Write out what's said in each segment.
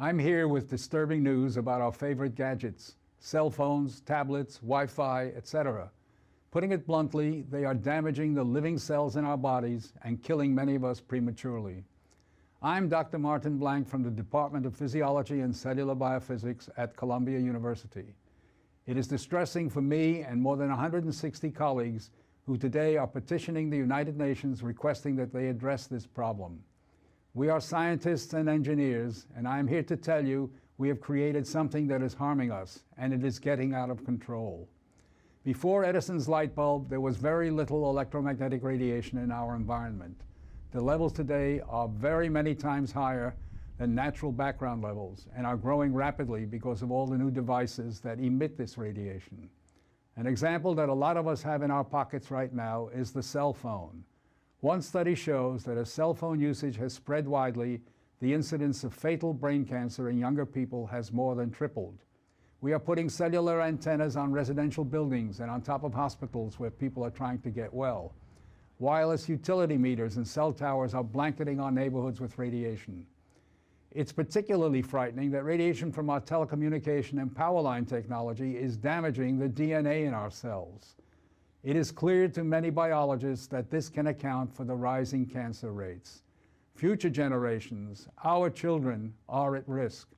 I'm here with disturbing news about our favorite gadgets, cell phones, tablets, Wi-Fi, etc. Putting it bluntly, they are damaging the living cells in our bodies and killing many of us prematurely. I'm Dr. Martin Blank from the Department of Physiology and Cellular Biophysics at Columbia University. It is distressing for me and more than 160 colleagues who today are petitioning the United Nations requesting that they address this problem. We are scientists and engineers, and I am here to tell you we have created something that is harming us, and it is getting out of control. Before Edison's light bulb, there was very little electromagnetic radiation in our environment. The levels today are very many times higher than natural background levels and are growing rapidly because of all the new devices that emit this radiation. An example that a lot of us have in our pockets right now is the cell phone. One study shows that as cell phone usage has spread widely, the incidence of fatal brain cancer in younger people has more than tripled. We are putting cellular antennas on residential buildings and on top of hospitals where people are trying to get well. Wireless utility meters and cell towers are blanketing our neighborhoods with radiation. It's particularly frightening that radiation from our telecommunication and power line technology is damaging the DNA in our cells. It is clear to many biologists that this can account for the rising cancer rates. Future generations, our children, are at risk.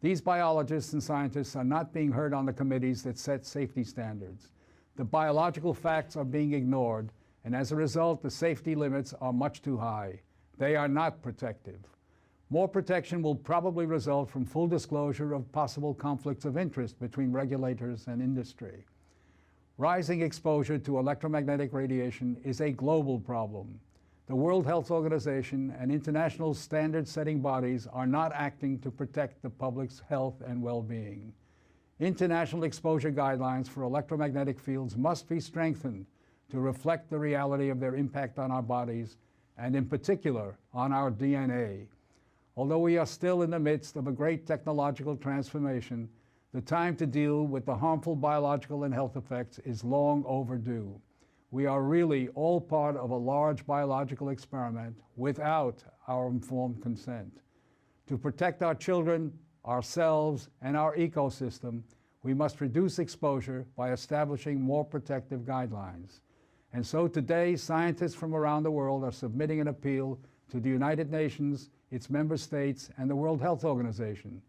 These biologists and scientists are not being heard on the committees that set safety standards. The biological facts are being ignored, and as a result, the safety limits are much too high. They are not protective. More protection will probably result from full disclosure of possible conflicts of interest between regulators and industry. Rising exposure to electromagnetic radiation is a global problem. The World Health Organization and international standard-setting bodies are not acting to protect the public's health and well-being. International exposure guidelines for electromagnetic fields must be strengthened to reflect the reality of their impact on our bodies and, in particular, on our DNA. Although we are still in the midst of a great technological transformation, the time to deal with the harmful biological and health effects is long overdue. We are really all part of a large biological experiment without our informed consent. To protect our children, ourselves, and our ecosystem, we must reduce exposure by establishing more protective guidelines. And so today, scientists from around the world are submitting an appeal to the United Nations, its member states, and the World Health Organization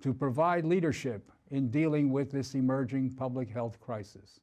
to provide leadership in dealing with this emerging public health crisis.